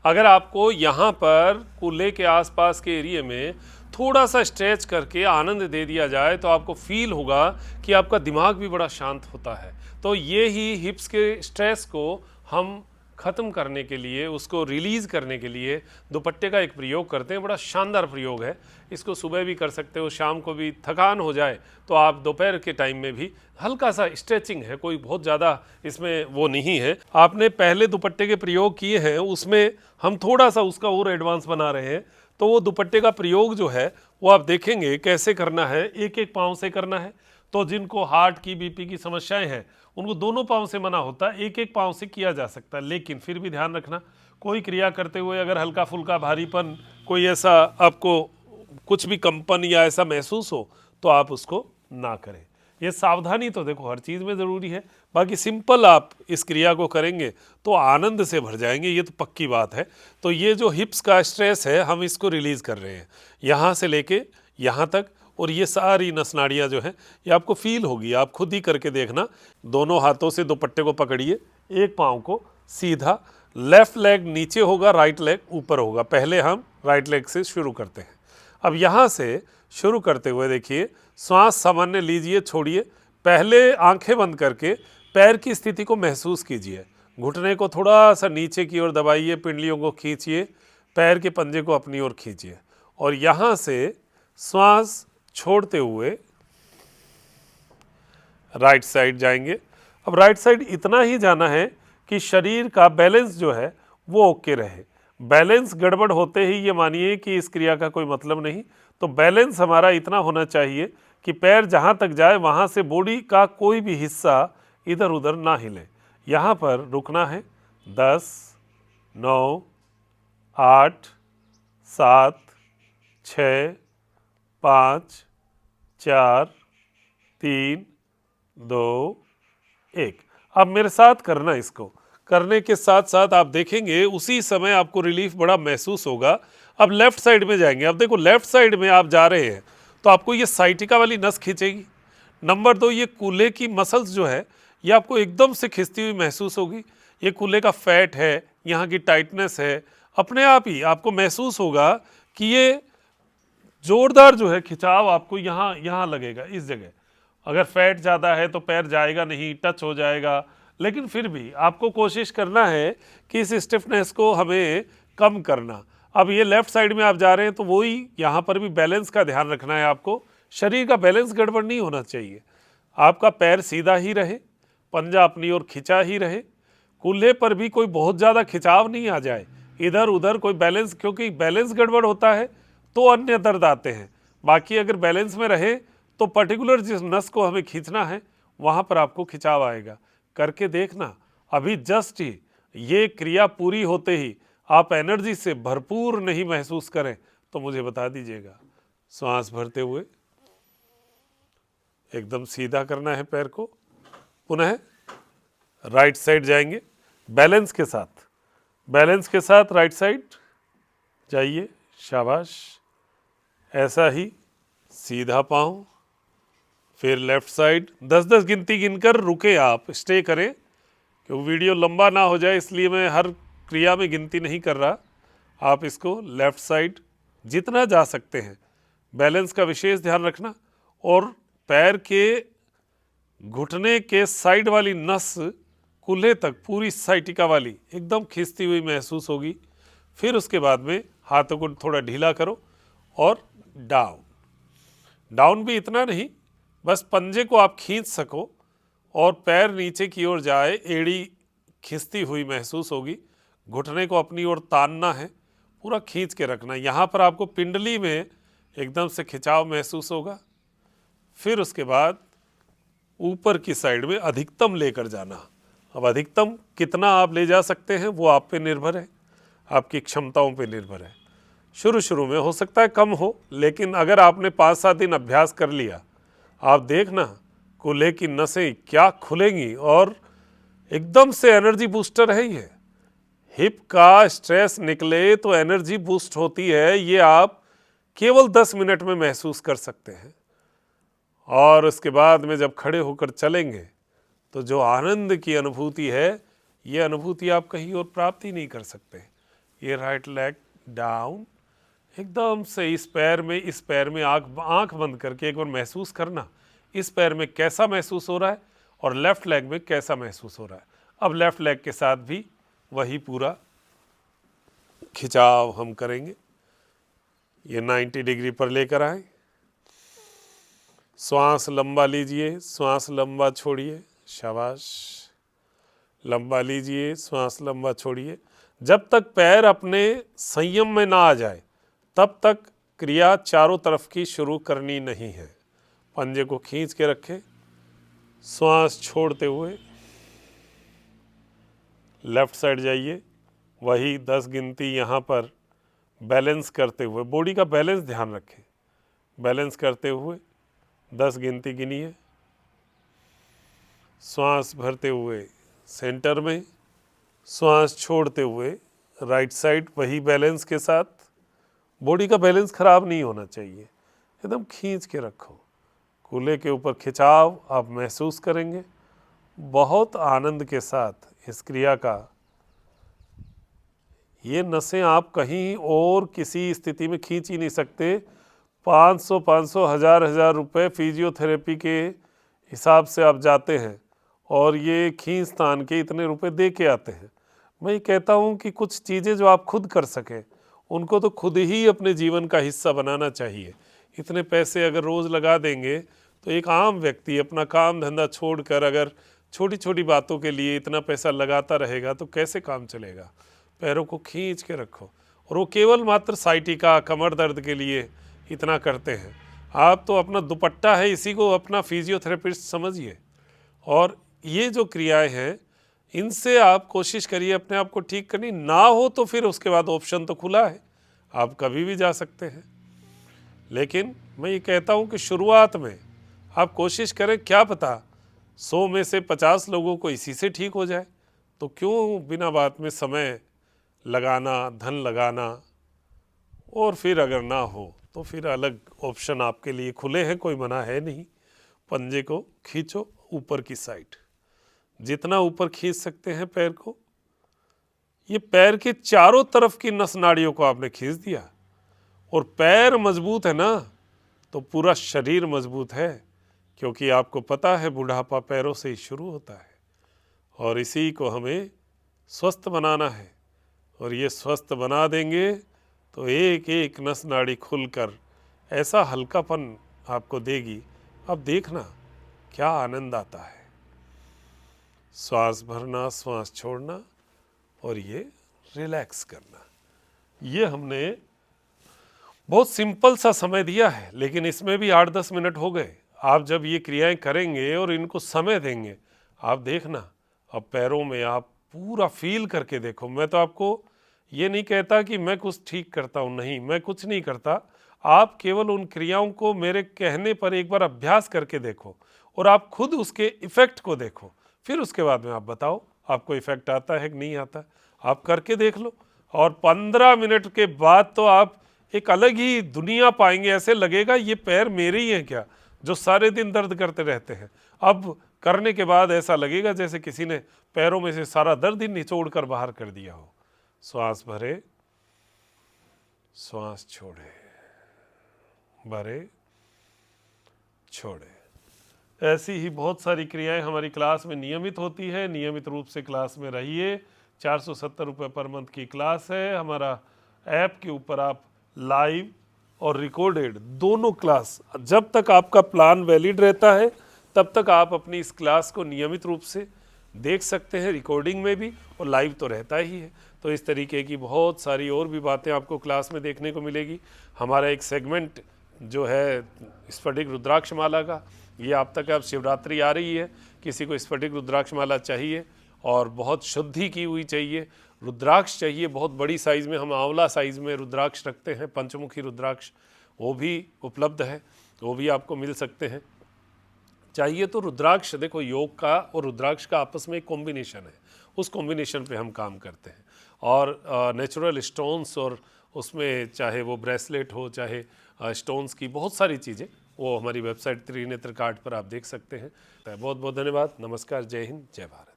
अगर आपको यहाँ पर कूल्हे के आसपास के एरिया में थोड़ा सा स्ट्रेच करके आनंद दे दिया जाए तो आपको फील होगा कि आपका दिमाग भी बड़ा शांत होता है। तो ये ही हिप्स के स्ट्रेस को हम ख़त्म करने के लिए, उसको रिलीज़ करने के लिए दुपट्टे का एक प्रयोग करते हैं। बड़ा शानदार प्रयोग है। इसको सुबह भी कर सकते हो, शाम को भी थकान हो जाए तो आप दोपहर के टाइम में भी हल्का सा स्ट्रेचिंग है, कोई बहुत ज़्यादा इसमें वो नहीं है। आपने पहले दुपट्टे के प्रयोग किए हैं, उसमें हम थोड़ा सा उसका और एडवांस बना रहे हैं। तो वो दुपट्टे का प्रयोग जो है वो आप देखेंगे कैसे करना है। एक एक पाँव से करना है। तो जिनको हार्ट की, बीपी की समस्याएं हैं उनको दोनों पाँव से मना होता है, एक एक पाँव से किया जा सकता है। लेकिन फिर भी ध्यान रखना, कोई क्रिया करते हुए अगर हल्का फुल्का भारीपन, कोई ऐसा आपको कुछ भी कंपन या ऐसा महसूस हो तो आप उसको ना करें। ये सावधानी तो देखो हर चीज़ में ज़रूरी है। बाकी सिंपल आप इस क्रिया को करेंगे तो आनंद से भर जाएंगे, ये तो पक्की बात है। तो ये जो हिप्स का स्ट्रेस है हम इसको रिलीज़ कर रहे हैं यहाँ से लेके यहाँ तक, और ये सारी नस नाड़ियाँ जो हैं ये आपको फील होगी। आप खुद ही करके देखना। दोनों हाथों से दुपट्टे को पकड़िए, एक पाँव को सीधा, लेफ़्ट लेग नीचे होगा, राइट लेग ऊपर होगा। पहले हम राइट लेग से शुरू करते हैं। अब यहाँ से शुरू करते हुए देखिए, श्वास सामान्य लीजिए, छोड़िए। पहले आंखें बंद करके पैर की स्थिति को महसूस कीजिए। घुटने को थोड़ा सा नीचे की ओर दबाइए, पिंडलियों को खींचिए, पैर के पंजे को अपनी ओर खींचिए और यहाँ से श्वास छोड़ते हुए राइट साइड जाएंगे। अब राइट साइड इतना ही जाना है कि शरीर का बैलेंस जो है वो ओके रहे। बैलेंस गड़बड़ होते ही ये मानिए कि इस क्रिया का कोई मतलब नहीं। तो बैलेंस हमारा इतना होना चाहिए कि पैर जहाँ तक जाए वहाँ से बॉडी का कोई भी हिस्सा इधर उधर ना हिले। यहाँ पर रुकना है। 10, 9, 8, 7, 6, 5, 4, 3, 2, 1। अब मेरे साथ करना। इसको करने के साथ साथ आप देखेंगे उसी समय आपको रिलीफ बड़ा महसूस होगा। अब लेफ्ट साइड में जाएंगे। अब देखो लेफ्ट साइड में आप जा रहे हैं तो आपको ये साइटिका वाली नस खींचेगी। नंबर 2, ये कूल्हे की मसल्स जो है ये आपको एकदम से खिंचती हुई महसूस होगी। ये कूल्हे का फैट है, यहाँ की टाइटनेस है, अपने आप ही आपको महसूस होगा कि ये जोरदार जो है खिंचाव आपको यहाँ लगेगा, इस जगह। अगर फैट ज़्यादा है तो पैर जाएगा नहीं, टच हो जाएगा। लेकिन फिर भी आपको कोशिश करना है कि इस स्टिफनेस को हमें कम करना। अब ये लेफ्ट साइड में आप जा रहे हैं तो वही यहाँ पर भी बैलेंस का ध्यान रखना है आपको। शरीर का बैलेंस गड़बड़ नहीं होना चाहिए। आपका पैर सीधा ही रहे, पंजा अपनी ओर खिंचा ही रहे, कूल्हे पर भी कोई बहुत ज़्यादा खिंचाव नहीं आ जाए, इधर उधर कोई बैलेंस, क्योंकि बैलेंस गड़बड़ होता है तो अन्य दर्द आते हैं। बाकी अगर बैलेंस में रहे तो पर्टिकुलर जिस नस को हमें खींचना है वहाँ पर आपको खिंचाव आएगा। करके देखना। अभी जस्ट ही ये क्रिया पूरी होते ही आप एनर्जी से भरपूर नहीं महसूस करें तो मुझे बता दीजिएगा। श्वास भरते हुए एकदम सीधा करना है पैर को। पुनः राइट साइड जाएंगे बैलेंस के साथ। बैलेंस के साथ राइट साइड जाइए, शाबाश। ऐसा ही सीधा पाँव, फिर लेफ्ट साइड। 10-10 गिनती गिनकर रुके, आप स्टे करें क्योंकि वीडियो लंबा ना हो जाए इसलिए मैं हर क्रिया में गिनती नहीं कर रहा। आप इसको लेफ्ट साइड जितना जा सकते हैं, बैलेंस का विशेष ध्यान रखना। और पैर के घुटने के साइड वाली नस कूल्हे तक पूरी साइटिका वाली एकदम खिंचती हुई महसूस होगी। फिर उसके बाद में हाथों को थोड़ा ढीला करो और डाउन। डाउन भी इतना नहीं, बस पंजे को आप खींच सको और पैर नीचे की ओर जाए, एड़ी खिंचती हुई महसूस होगी। घुटने को अपनी ओर तानना है, पूरा खींच के रखना। यहाँ पर आपको पिंडली में एकदम से खिंचाव महसूस होगा। फिर उसके बाद ऊपर की साइड में अधिकतम लेकर जाना। अब अधिकतम कितना आप ले जा सकते हैं वो आप पे निर्भर है, आपकी क्षमताओं पे निर्भर है। शुरू शुरू में हो सकता है कम हो, लेकिन अगर आपने 5-7 दिन अभ्यास कर लिया, आप देखना कूल्हे की नसें क्या खुलेंगी और एकदम से एनर्जी बूस्टर है ये। हिप का स्ट्रेस निकले तो एनर्जी बूस्ट होती है, ये आप केवल 10 मिनट में महसूस कर सकते हैं। और उसके बाद में जब खड़े होकर चलेंगे तो जो आनंद की अनुभूति है, ये अनुभूति आप कहीं और प्राप्त ही नहीं कर सकते। ये राइट लेग डाउन, एकदम से इस पैर में आंख बंद करके एक बार महसूस करना इस पैर में कैसा महसूस हो रहा है और लेफ्ट लेग में कैसा महसूस हो रहा है। अब लेफ्ट लेग के साथ भी वही पूरा खिंचाव हम करेंगे। ये 90 डिग्री पर लेकर आए, श्वास लंबा लीजिए, श्वास लंबा छोड़िए, शाबाश, लंबा लीजिए, श्वास लंबा छोड़िए। जब तक पैर अपने संयम में ना आ जाए तब तक क्रिया चारों तरफ की शुरू करनी नहीं है। पंजे को खींच के रखें, श्वास छोड़ते हुए लेफ्ट साइड जाइए, वही 10 गिनती यहाँ पर बैलेंस करते हुए, बॉडी का बैलेंस ध्यान रखें, बैलेंस करते हुए 10 गिनती गिनिए। श्वास भरते हुए सेंटर में, श्वास छोड़ते हुए राइट साइड वही बैलेंस के साथ। बॉडी का बैलेंस खराब नहीं होना चाहिए, एकदम खींच के रखो। कूल्हे के ऊपर खिंचाव आप महसूस करेंगे बहुत आनंद के साथ इस क्रिया का। ये नसें आप कहीं और किसी स्थिति में खींच ही नहीं सकते। 500 हजार रुपए फिजियोथेरेपी के हिसाब से आप जाते हैं और ये खींच तान के इतने रुपए दे के आते हैं। मैं ये कहता हूँ कि कुछ चीज़ें जो आप खुद कर सकें उनको तो खुद ही अपने जीवन का हिस्सा बनाना चाहिए। इतने पैसे अगर रोज़ लगा देंगे तो एक आम व्यक्ति अपना काम धंधा छोड़कर अगर छोटी छोटी बातों के लिए इतना पैसा लगाता रहेगा तो कैसे काम चलेगा। पैरों को खींच के रखो, और वो केवल मात्र साइटिका, कमर दर्द के लिए इतना करते हैं। आप तो अपना दुपट्टा है, इसी को अपना फिजियोथेरेपिस्ट समझिए। और ये जो क्रियाएं हैं इनसे आप कोशिश करिए अपने आप को ठीक करनी। ना हो तो फिर उसके बाद ऑप्शन तो खुला है, आप कभी भी जा सकते हैं। लेकिन मैं ये कहता हूँ कि शुरुआत में आप कोशिश करें, क्या पता 100 में से 50 लोगों को इसी से ठीक हो जाए। तो क्यों बिना बात में समय लगाना, धन लगाना, और फिर अगर ना हो तो फिर अलग ऑप्शन आपके लिए खुले हैं, कोई मना है नहीं। पंजे को खींचो ऊपर की साइड, जितना ऊपर खींच सकते हैं पैर को। ये पैर के चारों तरफ की नस नाड़ियों को आपने खींच दिया, और पैर मजबूत है ना तो पूरा शरीर मजबूत है, क्योंकि आपको पता है बुढ़ापा पैरों से ही शुरू होता है और इसी को हमें स्वस्थ बनाना है। और ये स्वस्थ बना देंगे तो एक एक नस नाड़ी खुलकर ऐसा हल्कापन आपको देगी। अब देखना क्या आनंद आता है। श्वास भरना, श्वास छोड़ना और ये रिलैक्स करना। ये हमने बहुत सिंपल सा समय दिया है, लेकिन इसमें भी 8-10 मिनट हो गए। आप जब ये क्रियाएं करेंगे और इनको समय देंगे, आप देखना अब पैरों में आप पूरा फील करके देखो। मैं तो आपको ये नहीं कहता कि मैं कुछ ठीक करता हूँ, नहीं, मैं कुछ नहीं करता। आप केवल उन क्रियाओं को मेरे कहने पर एक बार अभ्यास करके देखो और आप खुद उसके इफ़ेक्ट को देखो। फिर उसके बाद में आप बताओ आपको इफ़ेक्ट आता है कि नहीं आता। आप करके देख लो और 15 मिनट के बाद तो आप एक अलग ही दुनिया पाएंगे। ऐसे लगेगा ये पैर मेरे ही हैं क्या, जो सारे दिन दर्द करते रहते हैं। अब करने के बाद ऐसा लगेगा जैसे किसी ने पैरों में से सारा दर्द ही निचोड़ कर बाहर कर दिया हो। श्वास भरे, श्वास छोड़े, भरे, छोड़े। ऐसी ही बहुत सारी क्रियाएं हमारी क्लास में नियमित होती है। नियमित रूप से क्लास में रहिए। 470 रुपये पर मंथ की क्लास है। हमारा ऐप के ऊपर आप लाइव और रिकॉर्डेड दोनों क्लास, जब तक आपका प्लान वैलिड रहता है तब तक आप अपनी इस क्लास को नियमित रूप से देख सकते हैं, रिकॉर्डिंग में भी, और लाइव तो रहता ही है। तो इस तरीके की बहुत सारी और भी बातें आपको क्लास में देखने को मिलेगी। हमारा एक सेगमेंट जो है स्फटिक रुद्राक्ष माला का, ये आप तक अब शिवरात्रि आ रही है, किसी को स्फटिक रुद्राक्ष माला चाहिए और बहुत शुद्धि की हुई चाहिए, रुद्राक्ष चाहिए बहुत बड़ी साइज़ में, हम आंवला साइज़ में रुद्राक्ष रखते हैं, पंचमुखी रुद्राक्ष, वो भी उपलब्ध है, वो भी आपको मिल सकते हैं। चाहिए तो रुद्राक्ष, देखो योग का और रुद्राक्ष का आपस में एक कॉम्बिनेशन है, उस कॉम्बिनेशन पे हम काम करते हैं। और नेचुरल स्टोन्स, और उसमें चाहे वो ब्रेसलेट हो, चाहे स्टोन्स की बहुत सारी चीज़ें, वो हमारी वेबसाइट त्रिनेत्र कार्ड पर आप देख सकते हैं। बहुत बहुत धन्यवाद। नमस्कार, जय हिंद, जय भारत।